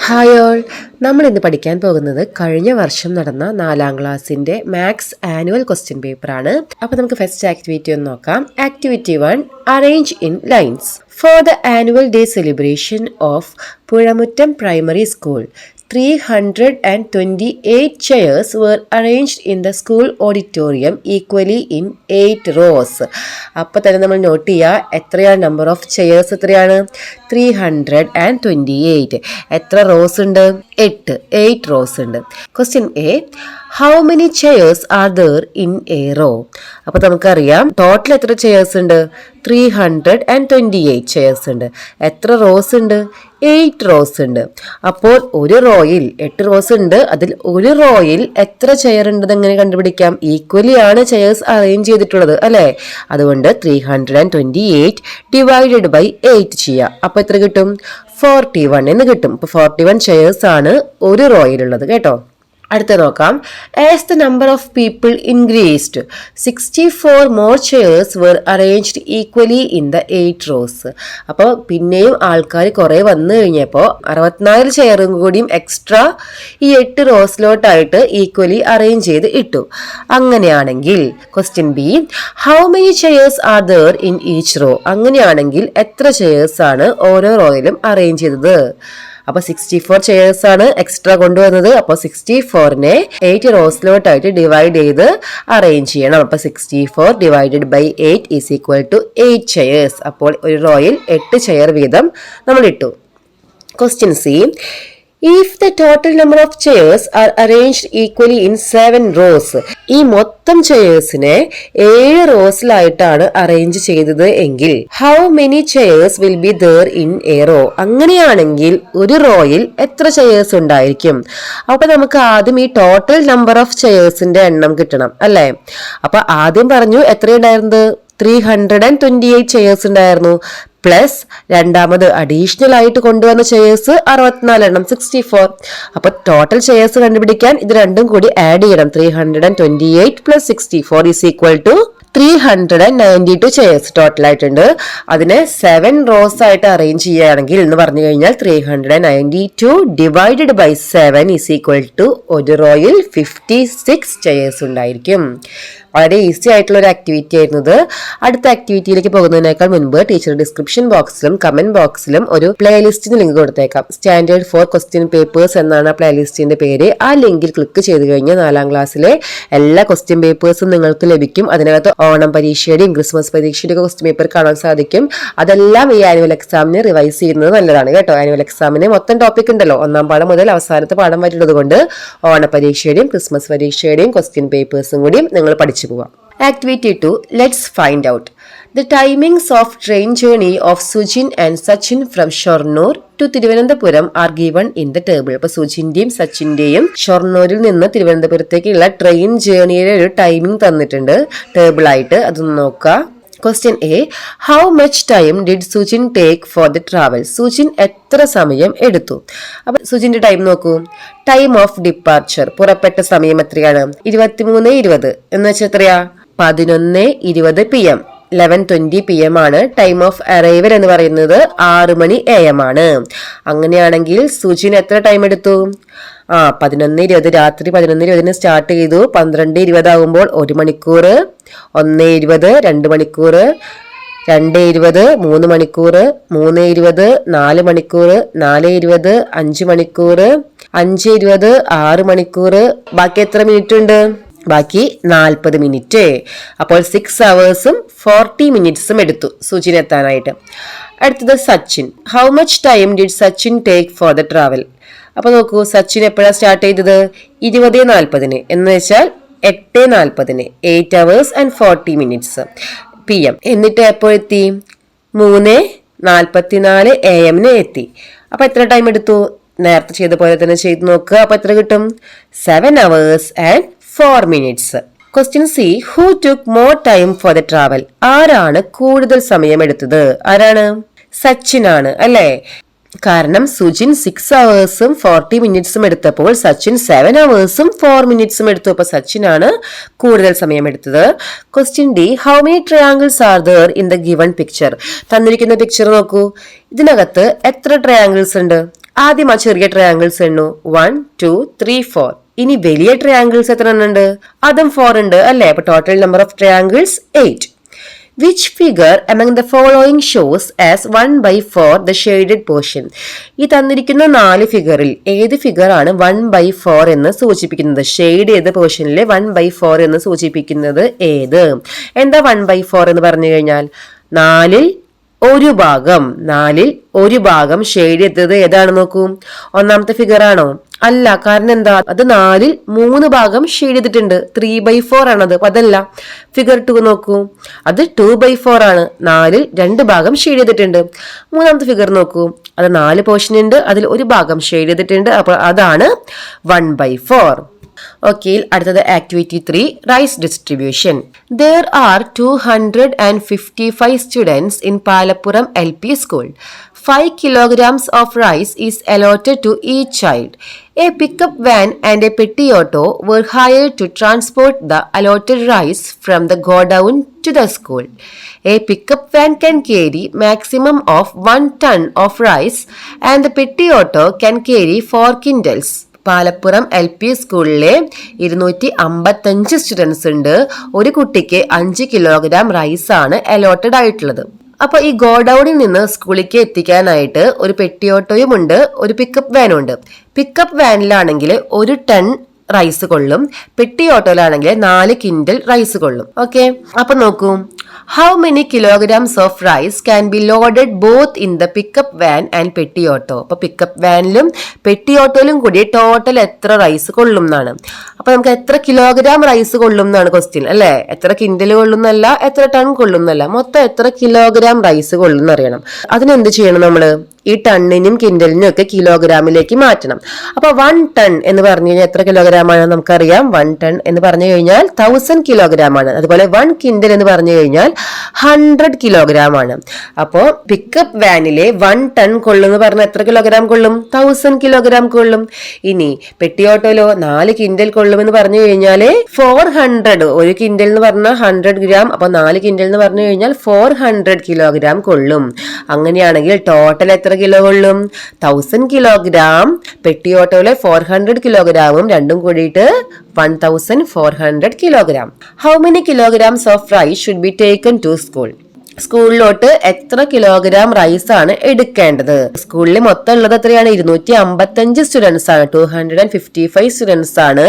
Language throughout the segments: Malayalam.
ഹായ് ഓൾ, നമ്മൾ ഇന്ന് പഠിക്കാൻ പോകുന്നത് കഴിഞ്ഞ വർഷം നടന്ന 4ാം ക്ലാസ്സിന്റെ മാത്സ് ആനുവൽ ക്വസ്റ്റ്യൻ പേപ്പറാണ്. അപ്പോൾ നമുക്ക് ഫസ്റ്റ് ആക്ടിവിറ്റി ഒന്ന് നോക്കാം. Activity 1, arrange in lines. For the annual day celebration of Puzhamuttam primary school 328 chairs were arranged in the school auditorium equally in 8 rows. അപ്പോൾ തന്നെ നമ്മൾ നോട്ട് ചെയ്യുക, എത്രയാണ് നമ്പർ ഓഫ് ചെയേഴ്സ്? എത്രയാണ്? 328. എത്ര റോസ് ഉണ്ട്? 8 റോസ് ഉണ്ട്. Question A, how many chairs are there in a row? അപ്പോൾ നമുക്കറിയാം ടോട്ടൽ എത്ര ചെയേഴ്സ് ഉണ്ട്? 328 ചെയേഴ്സ് ഉണ്ട്. എത്ര റോസ് ഉണ്ട്? 8 റോസ് ഉണ്ട്. അപ്പോൾ ഒരു റോയിൽ 8 റോസ് ഉണ്ട്. അതിൽ ഒരു റോയിൽ എത്ര ചെയർ ഉണ്ടെന്ന് എങ്ങനെ കണ്ടുപിടിക്കാം? ഈക്വലി ആണ് ചെയേഴ്സ് അറേഞ്ച് ചെയ്തിട്ടുള്ളത് അല്ലേ? അതുകൊണ്ട് 328 ഡിവൈഡഡ് ബൈ 8 ചെയ്യാം. അപ്പോൾ എത്ര കിട്ടും? 41 എന്ന് കിട്ടും. അപ്പോൾ 41 ചെയേഴ്സ് ആണ് ഒരു റോയിലുള്ളത് കേട്ടോ. അടുത്ത നോക്കാം. As the number of people increased 64 more chairs were arranged equally in the 8 rows. അപ്പോൾ പിന്നെയും ആൾക്കാർ കുറേ വന്നു കഴിഞ്ഞപ്പോൾ 64 ചെയറും കൂടിയും എക്സ്ട്രാ ഈ 8 റോസിലോട്ടായിട്ട് ഈക്വലി അറേഞ്ച് ചെയ്ത് ഇട്ടു. അങ്ങനെയാണെങ്കിൽ question B, how many chairs are there in each raw? അങ്ങനെയാണെങ്കിൽ എത്ര ചെയേഴ്സ് ആണ് ഓരോ റോയിലും അറേഞ്ച് ചെയ്തത്? അപ്പോൾ 64 ചെയേഴ്സ് ആണ് എക്സ്ട്രാ കൊണ്ടുവന്നത്. അപ്പോൾ 64നെ 8 റോസിലോട്ടായിട്ട് ഡിവൈഡ് ചെയ്ത് അറേഞ്ച് ചെയ്യണം. അപ്പോൾ 64 divided by 8 is equal to 8 chairs. അപ്പോൾ ഒരു റോയിൽ 8 ചെയർ വീതം നമ്മൾ ഇട്ടു. Question C, if the total number of chairs are arranged equally in 7 rows, ഈ മൊത്തം ചെയേഴ്സിനെ 7 റോസിലായിട്ടാണ് അറേഞ്ച് ചെയ്തത് എങ്കിൽ how many chairs will be there in a row? അങ്ങനെയാണെങ്കിൽ ഒരു റോയിൽ എത്ര ചെയേഴ്സ് ഉണ്ടായിരിക്കും? അപ്പൊ നമുക്ക് ആദ്യം ഈ ടോട്ടൽ നമ്പർ ഓഫ് ചെയേഴ്സിന്റെ എണ്ണം കിട്ടണം അല്ലേ? അപ്പൊ ആദ്യം പറഞ്ഞു എത്രയുണ്ടായിരുന്നത്? 328 ചെയേഴ്സ് ഉണ്ടായിരുന്നു. പ്ലസ് രണ്ടാമത് അഡീഷണൽ ആയിട്ട് കൊണ്ടുവന്ന ചെയേഴ്സ് 64 64. അപ്പൊ ടോട്ടൽ ചെയേഴ്സ് കണ്ടുപിടിക്കാൻ ഇത് രണ്ടും കൂടി ആഡ് ചെയ്യണം. 328 plus 64 is equal to 392 chairs total ആയിട്ടുണ്ട്. അതിനെ 7 റോസ് ആയിട്ട് അറേഞ്ച് ചെയ്യുകയാണെങ്കിൽ എന്ന് പറഞ്ഞു കഴിഞ്ഞാൽ 392 divided by 7 is equal to ഒരു റോയിൽ 56 ചെയേഴ്സ് ഉണ്ടായിരിക്കും. വളരെ ഈസി ആയിട്ടുള്ള ഒരു ആക്ടിവിറ്റി ആയിരുന്നത്. അടുത്ത ആക്ടിവിറ്റിയിലേക്ക് പോകുന്നതിനേക്കാൾ മുൻപ് ടീച്ചർ ഡിസ്ക്രിപ്ഷൻ ബോക്സിലും കമന്റ് ബോക്സിലും ഒരു പ്ലേലിസ്റ്റിന് ലിങ്ക് കൊടുത്തേക്കാം. സ്റ്റാൻഡേർഡ് 4 ക്വസ്റ്റ്യൻ പേപ്പേഴ്സ് എന്നാണ് ആ പ്ലേലിസ്റ്റിന്റെ പേര്. ആ ലിങ്കിൽ ക്ലിക്ക് ചെയ്ത് കഴിഞ്ഞാൽ 4ാം ക്ലാസ്സിലെ എല്ലാ ക്വസ്റ്റ്യൻ പേപ്പേഴ്സും നിങ്ങൾക്ക് ലഭിക്കും. അതിനകത്ത് ഓണം പരീക്ഷയുടെയും ക്രിസ്മസ് പരീക്ഷയുടെയും ക്വസ്റ്റ്യൻ പേപ്പർ കാണാൻ സാധിക്കും. അതെല്ലാം ഈ ആനുവൽ എക്സാമിന് റിവൈസ് ചെയ്യുന്നത് നല്ലതാണ് കേട്ടോ. ആനുവൽ എക്സാമിന് മൊത്തം ടോപ്പിക് ഉണ്ടല്ലോ, 1ാം പാഠം മുതൽ അവസാനത്തെ പാഠം വരെയുള്ളത് കൊണ്ട് ഓണ പരീക്ഷയുടെയും ക്രിസ്മസ് പരീക്ഷയുടെയും ക്വസ്റ്റ്യൻ പേപ്പേഴ്സും കൂടി നിങ്ങൾ പഠിച്ചു പോവാം. Activity 2, let's find out the timings of train journey of Sujin and Sachin from Shornur to Thiruvananthapuram are given in the table. അപ്പോൾ സുജിന്റെയും സച്ചിന്റെയും ഷൊർണൂരിൽ നിന്ന് തിരുവനന്തപുരത്തേക്കുള്ള ട്രെയിൻ ജേർണിയുടെ ഒരു ടൈമിംഗ് തന്നിട്ടുണ്ട് ടേബിൾ ആയിട്ട്. അതൊന്ന് നോക്കാം. Question A, how much time did Sujin take for the travel? Sujin എത്ര സമയം എടുത്തു? അപ്പൊ സുജിന്റെ ടൈം നോക്കൂ. ടൈം ഓഫ് ഡിപ്പാർച്ചർ, പുറപ്പെട്ട സമയം എത്രയാണ്? 23:20 എന്ന് വെച്ചാൽ എത്രയാ? 11:20 PM. 11:20 PM ആണ്. ടൈം ഓഫ് അറൈവൽ എന്ന് പറയുന്നത് 6 മണി AM ആണ്. അങ്ങനെയാണെങ്കിൽ സുജിൻ എത്ര ടൈം എടുത്തു? 11:20, രാത്രി 11:20 സ്റ്റാർട്ട് ചെയ്തു. 12:20 ആകുമ്പോൾ 1 മണിക്കൂർ, 1:20 2 മണിക്കൂർ, 2:20 3 മണിക്കൂർ, 3:20 4 മണിക്കൂർ, 4:20 5 മണിക്കൂർ, 5:20 6 മണിക്കൂർ. ബാക്കി എത്ര മിനിറ്റ് ഉണ്ട്? ബാക്കി 40 മിനിറ്റ്. അപ്പോൾ 6 hours 40 minutes എടുത്തു സുജിൻ എത്താനായിട്ട്. അടുത്തത് Sachin. How much time did Sachin take for the travel? അപ്പൊ നോക്കൂ, സച്ചിൻ എപ്പോഴാണ് സ്റ്റാർട്ട് ചെയ്തത്? 20:40 എന്ന് വെച്ചാൽ 8:40, 8 hours and 40 minutes PM. എന്നിട്ട് എപ്പോഴെത്തി? 3:44 AM എത്തി. അപ്പൊ എത്ര ടൈം എടുത്തു? നേരത്തെ ചെയ്ത പോലെ തന്നെ ചെയ്ത് നോക്കുക. അപ്പൊ എത്ര കിട്ടും? 7 hours and 4 minutes. Question C, who took more time for the travel? ആരാണ് കൂടുതൽ സമയം എടുത്തത്? ആരാണ്? സച്ചിനാണ് അല്ലേ? കാരണം സുജിൻ 6 hours 40 minutes എടുത്തപ്പോൾ സച്ചിൻ 7 hours 4 minutes എടുത്തു. അപ്പൊ സച്ചിനാണ് കൂടുതൽ സമയം എടുത്തത്. Question D, how many triangles are there in the given picture? തന്നിരിക്കുന്ന പിക്ചർ നോക്കൂ. ഇതിനകത്ത് എത്ര ട്രയാങ്കിൾസ് ഉണ്ട്? ആദ്യം ആ ചെറിയ ട്രയാങ്കിൾസ് എണ്ണു 1 2 3 4. ഇനി വലിയ ട്രയാങ്കിൾസ് എത്ര എണ്ണം ഉണ്ട്? അതും 4 ഉണ്ട് അല്ലെ? അപ്പൊ total number of triangles 8. Which figure among the following shows as 1/4 the shaded portion? ഈ തന്നിരിക്കുന്ന 4 ഫിഗറിൽ ഏത് ഫിഗർ ആണ് 1/4 എന്ന് സൂചിപ്പിക്കുന്നത്? ഷെയ്ഡ് ചെയ്ത പോർഷനിലെ 1/4 എന്ന് സൂചിപ്പിക്കുന്നത് ഏത്? എന്താ 1/4 എന്ന് പറഞ്ഞു കഴിഞ്ഞാൽ? നാലിൽ ഒരു ഭാഗം ഷെയ്ഡ് ചെയ്തത് ഏതാണ് നോക്കൂ. ഒന്നാമത്തെ ഫിഗർ ആണോ? അല്ല. കാരണം എന്താ? അത് 4ൽ 3 ഭാഗം ഷെയ്ഡ് ചെയ്തിട്ടുണ്ട്. 3/4 ആണത്. അപ്പൊ അതല്ല. ഫിഗർ 2 നോക്കൂ, അത് 2/4 ആണ്. 4ൽ 2 ഭാഗം ഷെയ്ഡ് ചെയ്തിട്ടുണ്ട്. മൂന്നാമത്തെ ഫിഗർ നോക്കൂ, അത് 4 പോർഷൻ ഉണ്ട്, അതിൽ ഒരു ഭാഗം ഷെയ്ഡ് ചെയ്തിട്ടുണ്ട്. അപ്പൊ അതാണ് 1/4. ഓക്കെ, അടുത്തത് activity 3, rice distribution. There are 255 students in Palappuram LP school. 5 kilograms of rice is allotted to each child. A pickup van and a petty auto were hired to transport the allotted rice from the godown to the school. A pickup van can carry maximum of 1 ton of rice and the petty auto can carry 4 quintals. Palappuram LP സ്കൂളിലെ 255 സ്റ്റുഡൻസ് ഉണ്ട്. ഒരു കുട്ടിക്ക് 5 കിലോഗ്രാം റൈസ് ആണ് അലോട്ടഡ് ആയിട്ടുള്ളത്. അപ്പൊ ഈ ഗോഡൌണിൽ നിന്ന് സ്കൂളിലേക്ക് എത്തിക്കാനായിട്ട് ഒരു പെട്ടി ഓട്ടോയും ഉണ്ട്, ഒരു പിക്കപ്പ് വാനും ഉണ്ട്. പിക്കപ്പ് വാനിലാണെങ്കിൽ 1 ടൺ റൈസ് കൊള്ളും, പെട്ടി ഓട്ടോയിലാണെങ്കിൽ 4 കിൻഡൽ റൈസ് കൊള്ളും. ഓക്കെ, അപ്പൊ നോക്കൂ, how many kilograms of rice can be loaded both in the pickup van and പെട്ടി ഓട്ടോ? അപ്പൊ പിക്കപ്പ് വാനിലും പെട്ടി ഓട്ടോയിലും കൂടി ടോട്ടൽ എത്ര റൈസ് കൊള്ളും എന്നാണ്. അപ്പൊ നമുക്ക് എത്ര കിലോഗ്രാം റൈസ് കൊള്ളും എന്നാണ് ക്വസ്റ്റ്യൻ അല്ലെ? എത്ര കിൻഡൽ കൊള്ളുന്നല്ല, എത്ര ടൺ കൊള്ളുന്നല്ല, മൊത്തം എത്ര കിലോഗ്രാം റൈസ് കൊള്ളുന്ന അറിയണം. അതിനെന്ത് ചെയ്യണം നമ്മള്? ഈ ടണ്ണിനും കിൻഡലിനും ഒക്കെ കിലോഗ്രാമിലേക്ക് മാറ്റണം. അപ്പൊ 1 ടൺ എന്ന് പറഞ്ഞു കഴിഞ്ഞാൽ എത്ര കിലോഗ്രാം ആണ് നമുക്കറിയാം. 1 ടൺ എന്ന് പറഞ്ഞു കഴിഞ്ഞാൽ 1000 കിലോഗ്രാം ആണ്. അതുപോലെ 1 കിൻഡൽ എന്ന് പറഞ്ഞു കഴിഞ്ഞാൽ 100 കിലോഗ്രാം ആണ്. അപ്പോ പിക്കപ്പ് വാനിലെ 1 ടൺ കൊള്ളുമെന്ന് പറഞ്ഞാൽ എത്ര കിലോഗ്രാം കൊള്ളും? 1000 കിലോഗ്രാം കൊള്ളും. ഇനി പെട്ടി ഓട്ടോയിലോ 4 കിൻഡൽ കൊള്ളുമെന്ന് പറഞ്ഞു കഴിഞ്ഞാല് 400, 1 കിൻഡൽ എന്ന് പറഞ്ഞാൽ 100 ഗ്രാം, അപ്പൊ 4 കിൻഡൽ എന്ന് പറഞ്ഞു കഴിഞ്ഞാൽ 400 കിലോഗ്രാം കൊള്ളും. അങ്ങനെയാണെങ്കിൽ ടോട്ടൽ എത്ര കിലോ കൊള്ളും? 1000 കിലോഗ്രാം. പെട്ടി ഓട്ടോയിലെ 400 കിലോഗ്രാമും രണ്ടും കൂടിയിട്ട് 1400 kilogram. How many kilograms of rice should be taken to school? സ്കൂളിലോട്ട് എത്ര കിലോഗ്രാം റൈസ് ആണ് എടുക്കേണ്ടത്? സ്കൂളിൽ മൊത്തം ഉള്ളത് എത്രയാണ്? 255 സ്റ്റുഡൻസ് ആണ്. 255 സ്റ്റുഡൻസ് ആണ്.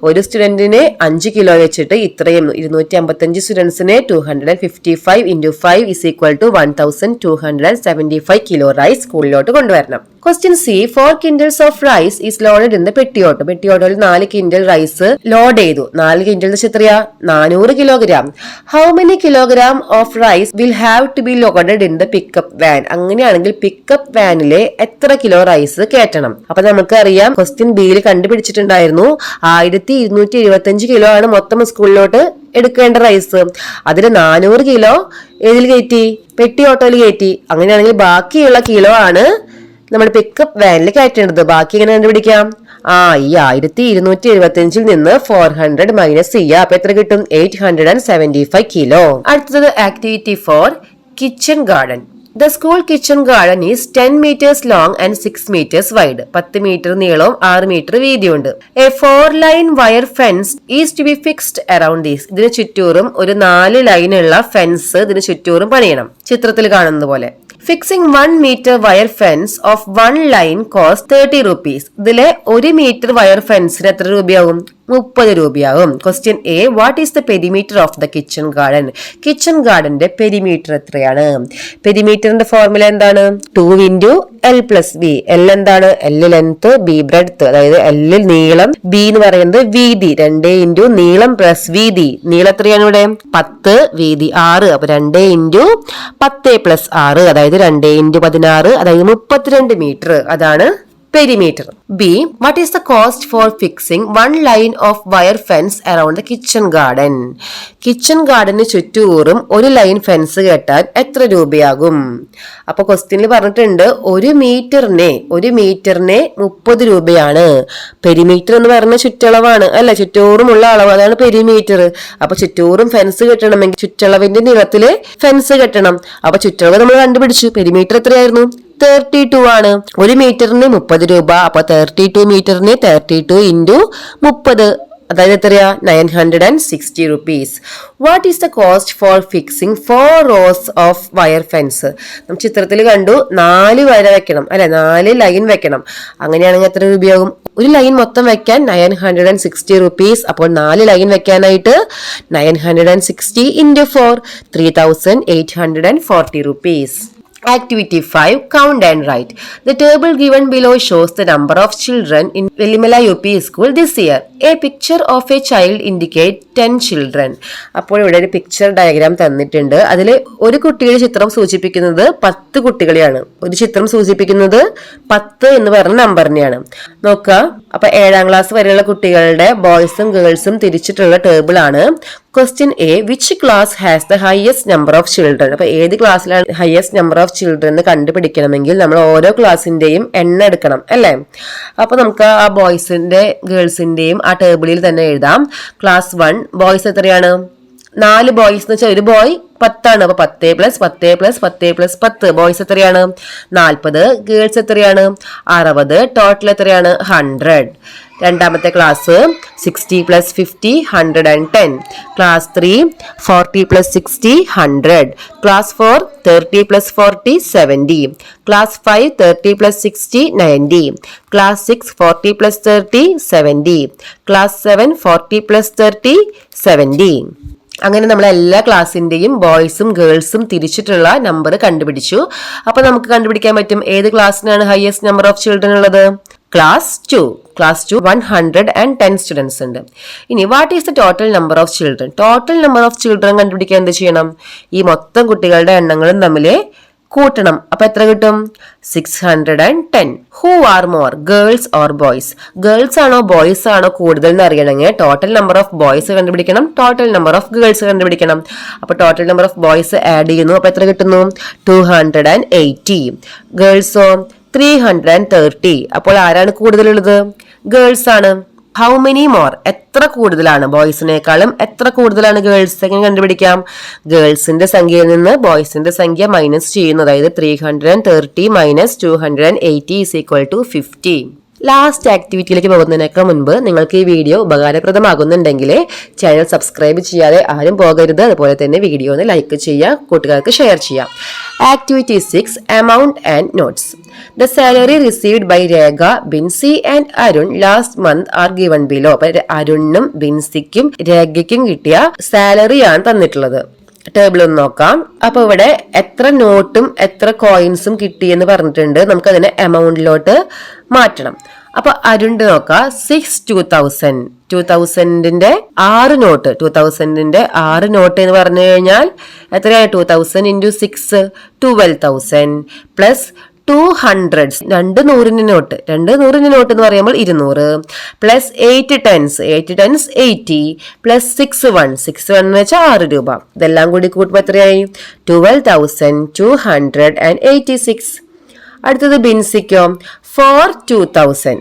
ഒരു സ്റ്റുഡന്റിന് 5 കിലോ വെച്ചിട്ട് ഇത്രയും 255 സ്റ്റുഡൻസിന് 255 into 5 is equal to 1275 kilo rice സ്കൂളിലോട്ട് കൊണ്ടുവരണം. Question C, 4 quintals of rice is loaded in the പെട്ടി ഓട്ടോ. പെട്ടി ഓട്ടോയിൽ 4 കിൻഡൽ റൈസ് ലോഡ് ചെയ്തു. 4 കിൻഡൽ വെച്ച് എത്രയാ? 400 kilogram. How many kilogram of rice will have to be loaded in the pickup van? അങ്ങനെയാണെങ്കിൽ പിക്കപ്പ് വാനിലെ എത്ര കിലോ റൈസ് കയറ്റണം? അപ്പൊ നമുക്കറിയാം, ക്വസ്റ്റ്യൻ ബിയിൽ കണ്ടുപിടിച്ചിട്ടുണ്ടായിരുന്നു 1275 കിലോ ആണ് മൊത്തം സ്കൂളിലോട്ട് എടുക്കേണ്ട റൈസ്. അതിൽ 400 കിലോ ഏതിൽ കയറ്റി? പെട്ടി ഓട്ടോയിൽ കയറ്റി. അങ്ങനെയാണെങ്കിൽ ബാക്കിയുള്ള കിലോ ആണ് നമ്മൾ പിക്കപ്പ് വാനിൽ കയറ്റേണ്ടത്. ബാക്കി എങ്ങനെ കണ്ടുപിടിക്കാം? ഈ 1275 നിന്ന് 400 മൈനസ് ചെയ്യുക. അപ്പൊ എത്ര കിട്ടും? 875 കിലോ. അടുത്തത് activity 4, kitchen garden. The school kitchen garden is 10 meters long and 6 meters wide. 10 metre നീളവും 6 metre വീതിയുണ്ട്. A 4-line wire fence is to be fixed around this. ഇതിന് ചുറ്റൂറും ഒരു 4 ലൈനുള്ള ഫെൻസ് ഇതിന് ചുറ്റൂറും പണിയണം. ചിത്രത്തിൽ കാണുന്നത് പോലെ. Fixing 1 meter wire fence of 1 line cost 30 rupees. ഇതിലെ 1 മീറ്റർ വയർ ഫെൻസിന് എത്ര രൂപയാകും? 30 രൂപയാകും. Question A, what is the perimeter of the kitchen garden? Kitchen ഗാർഡന്റെ പെരിമീറ്റർ എത്രയാണ്? പെരിമീറ്ററിന്റെ ഫോർമുല എന്താണ്? 2 into L plus B. L എന്താണ്? L length, B breadth. അതായത് L നീളം, B എന്ന് പറയുന്നത് വീതി. 2 into നീളം പ്ലസ് വീതി. നീളം എത്രയാണ് ഇവിടെ? 10, വീതി 6. അപ്പൊ 2 into 10 plus 6, അതായത് 2 into 16, അതായത് 32 മീറ്റർ. അതാണ് perimeter. B, what is the cost for fixing 1 line of wire fence around the kitchen garden? Kitchen ഗാർഡന് ചുറ്റൂറും 1 ലൈൻ ഫെൻസ് കെട്ടാൻ എത്ര രൂപയാകും? അപ്പൊ ക്വസ്റ്റ്യനിൽ പറഞ്ഞിട്ടുണ്ട് 1 മീറ്ററിനെ 30 രൂപയാണ്. പെരിമീറ്റർ എന്ന് പറഞ്ഞ ചുറ്റളവാണ് അല്ല, ചുറ്റൂറുമുള്ള അളവ്, അതാണ് പെരിമീറ്റർ. അപ്പൊ ചുറ്റൂറും ഫെൻസ് കെട്ടണമെങ്കിൽ ചുറ്റളവിന്റെ നീളത്തില് ഫെൻസ് കെട്ടണം. അപ്പൊ ചുറ്റളവ് നമ്മൾ കണ്ടുപിടിച്ചു. പെരിമീറ്റർ എത്രയായിരുന്നു? 32 ആണ്. 1 മീറ്ററിന് 30 രൂപ. അപ്പൊ 32 മീറ്ററിന് 32 ഇൻറ്റു 30, അതായത് എത്രയാ? 960 rupees. What is the cost for fixing 4 rows of wire fence? നമ്മൾ ചിത്രത്തിൽ കണ്ടു 4 വര വെക്കണം അല്ലെ, 4 ലൈൻ വെക്കണം. അങ്ങനെയാണെങ്കിൽ എത്ര രൂപയാകും? ഒരു ലൈൻ മൊത്തം വെക്കാൻ 960 rupees. അപ്പോൾ 4 ലൈൻ വെക്കാനായിട്ട് 960 into 4, 3840 rupees. Activity 5. Count and write. The table given below shows the number of children in Velimala UP school this year. A picture of a child indicates 10 children. അപ്പോൾ ഇവിടെ ഒരു പിക്ചർ ഡയഗ്രാം തന്നിട്ടുണ്ട്. അതിൽ ഒരു കുട്ടിയുടെ ചിത്രം സൂചിപ്പിക്കുന്നത് 10 കുട്ടികളെയാണ്. ഒരു ചിത്രം സൂചിപ്പിക്കുന്നത് 10 എന്ന് പറഞ്ഞ നമ്പറിനെയാണ്. നോക്കുക, അപ്പൊ 7ാം ക്ലാസ് വരെയുള്ള കുട്ടികളുടെ ബോയ്സും ഗേൾസും തിരിച്ചിട്ടുള്ള ടേബിൾ ആണ്. Question A. Which class has the highest number of children? അപ്പൊ ഏത് ക്ലാസ്സിലാണ് ഹയസ്റ്റ് നമ്പർ ഓഫ് ചിൽഡ്രൻ എന്ന് കണ്ടുപിടിക്കണമെങ്കിൽ നമ്മൾ ഓരോ ക്ലാസ്സിന്റെയും എണ്ണം എടുക്കണം അല്ലെ. അപ്പൊ നമുക്ക് ആ ബോയ്സിന്റെ ഗേൾസിന്റെയും ആ ടേബിളിൽ തന്നെ എഴുതാം. ക്ലാസ് 1 ബോയ്സ് എത്രയാണ്? 4 ബോയ്സ് എന്ന് വെച്ചാൽ ഒരു ബോയ് 10 ആണ്. അപ്പൊ 10 + 10 + 10 + 10 ബോയ്സ് എത്രയാണ്? 40. ഗേൾസ് എത്രയാണ്? 60. ടോട്ടൽ എത്രയാണ്? 100. രണ്ടാമത്തെ class 60 + 50 110. Class 3 40 + 60 100. Class 4 30 + 40 70. Class 5 30 + 60 90. Class 6 40 + 30 70. Class 7 40 + 30 70. അങ്ങനെ നമ്മൾ എല്ലാ ക്ലാസ്സിന്റെയും ബോയ്സും ഗേൾസും തിരിച്ചിട്ടുള്ള നമ്പർ കണ്ടുപിടിച്ചു. അപ്പൊ നമുക്ക് കണ്ടുപിടിക്കാൻ പറ്റും ഏത് ക്ലാസ്സിനാണ് ഹയസ്റ്റ് നമ്പർ ഓഫ് ചിൽഡ്രൻ ഉള്ളത്? ക്ലാസ് 2. ക്ലാസ് 2 110 സ്റ്റുഡൻസ് ഉണ്ട്. ഇനി what is the total number of children? Total number of children കണ്ടുപിടിക്കാൻ എന്ത് ചെയ്യണം? ഈ മൊത്തം കുട്ടികളുടെ എണ്ണങ്ങളും തമ്മിൽ കൂട്ടണം. അപ്പൊ എത്ര കിട്ടും? 610. Who are more, girls or boys? Girls ആണോ ബോയ്സ് ആണോ കൂടുതൽ എന്ന് അറിയണമെങ്കിൽ ടോട്ടൽ നമ്പർ ഓഫ് ബോയ്സ് കണ്ടുപിടിക്കണം, ടോട്ടൽ നമ്പർ ഓഫ് ഗേൾസ് കണ്ടുപിടിക്കണം. അപ്പൊ total number of boys add ചെയ്യുന്നു. അപ്പൊ എത്ര കിട്ടുന്നു? 280. ഗേൾസോ 330. അപ്പോൾ ആരാണ് കൂടുതലുള്ളത്? ഗേൾസ് ആണ്. ഹൗ മെനി മോർ, എത്ര കൂടുതലാണ്? ബോയ്സിനേക്കാളും എത്ര കൂടുതലാണ് ഗേൾസ്? എങ്ങനെ കണ്ടുപിടിക്കാം? ഗേൾസിന്റെ സംഖ്യയിൽ നിന്ന് ബോയ്സിന്റെ സംഖ്യ മൈനസ് ചെയ്യുന്നു. അതായത് 330 - 280 = 50. ലാസ്റ്റ് ആക്ടിവിറ്റിയിലേക്ക് പോകുന്നതിനേക്കാൾ മുൻപ് നിങ്ങൾക്ക് ഈ വീഡിയോ ഉപകാരപ്രദമാകുന്നുണ്ടെങ്കിൽ ചാനൽ സബ്സ്ക്രൈബ് ചെയ്യാതെ ആരും പോകരുത്. അതുപോലെ തന്നെ വീഡിയോ ഒന്ന് ലൈക്ക് ചെയ്യുക, കൂട്ടുകാർക്ക് ഷെയർ ചെയ്യാം. Activity 6. Amount and notes. The salary received by Rekha, Binsi and Arun last month are given below. അപ്പൊ അരുണിനും ബിൻസിക്കും രേഖയ്ക്കും കിട്ടിയ സാലറിയാണ് തന്നിട്ടുള്ളത്. ടേബിൾ ഒന്ന് നോക്കാം. അപ്പൊ ഇവിടെ എത്ര നോട്ടും എത്ര കോയിൻസും കിട്ടിയെന്ന് പറഞ്ഞിട്ടുണ്ട്. നമുക്ക് അതിനെ എമൗണ്ടിലോട്ട് മാറ്റണം. അപ്പൊ അരുണ്ട് നോക്കാം. 2000ന്റെ 6 നോട്ട്, 2000ന്റെ 6 നോട്ട് എന്ന് പറഞ്ഞു കഴിഞ്ഞാൽ എത്രയാണ്? 2000 × 6 12,000 പ്ലസ് 200 2 നൂറിന്റെ നോട്ട്, 2 നൂറിന്റെ നോട്ട് എന്ന് പറയുമ്പോൾ 200 പ്ലസ് 8 tens 80 പ്ലസ് 6 1 എന്ന് വെച്ചാൽ 6 രൂപ. ഇതെല്ലാം കൂടി കൂട്ടുമ്പോൾ എത്രയായി? 12,286. അടുത്തത് ബിൻസിക്കോ 4 2000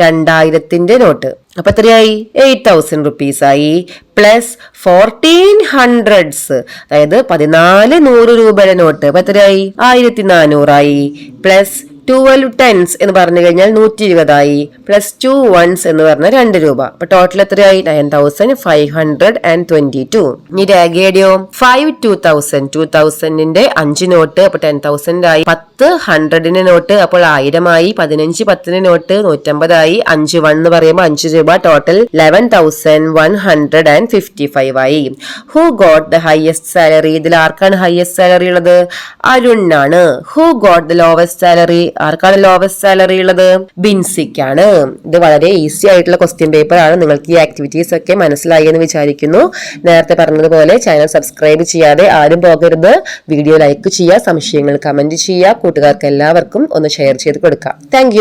2000ന്റെ നോട്ട്. അപ്പൊ എത്രയായി? 8,000 rupees ആയി. പ്ലസ് 1400s, അതായത് 1400 രൂപയുടെ നോട്ട്. അപ്പൊ എത്രയായി? 1400 ആയി. പ്ലസ് 12 tens എന്ന് പറഞ്ഞു കഴിഞ്ഞാൽ 120 ആയി. പ്ലസ് 2 ones എന്ന് പറഞ്ഞാൽ 2 രൂപ. അപ്പൊ ടോട്ടൽ എത്രയായി? 9,522. ഇനി രേഖയുടെയോ 5 2000ന്റെ 5 നോട്ട്. അപ്പൊ 10,000 ആയി. 10 100ന്റെ നോട്ട്. അപ്പോൾ 1000 ആയി. 15 10ന്റെ നോട്ട് 150 ആയി. 5 1 എന്ന് പറയുമ്പോൾ 5 രൂപ. ടോട്ടൽ 11,155 ആയി. Who got the highest salary? ഇതിൽ ആർക്കാണ് ഹയസ്റ്റ് സാലറി ഉള്ളത്? അരുണിനാണ്. Who got the lowest salary? ആർക്കാണ് ലോവസ്റ്റ് സാലറി ഉള്ളത്? ബിൻസിക്കാണ്. ഇത് വളരെ ഈസി ആയിട്ടുള്ള ക്വസ്റ്റ്യൻ പേപ്പർ ആണ്. നിങ്ങൾക്ക് ഈ ആക്ടിവിറ്റീസ് ഒക്കെ മനസ്സിലായി എന്ന് വിചാരിക്കുന്നു. നേരത്തെ പറഞ്ഞതുപോലെ ചാനൽ സബ്സ്ക്രൈബ് ചെയ്യാതെ ആരും പോകരുത്. വീഡിയോ ലൈക്ക് ചെയ്യുക, സംശയങ്ങൾ കമന്റ് ചെയ്യുക, കൂട്ടുകാർക്ക് എല്ലാവർക്കും ഒന്ന് ഷെയർ ചെയ്ത് കൊടുക്കുക. താങ്ക്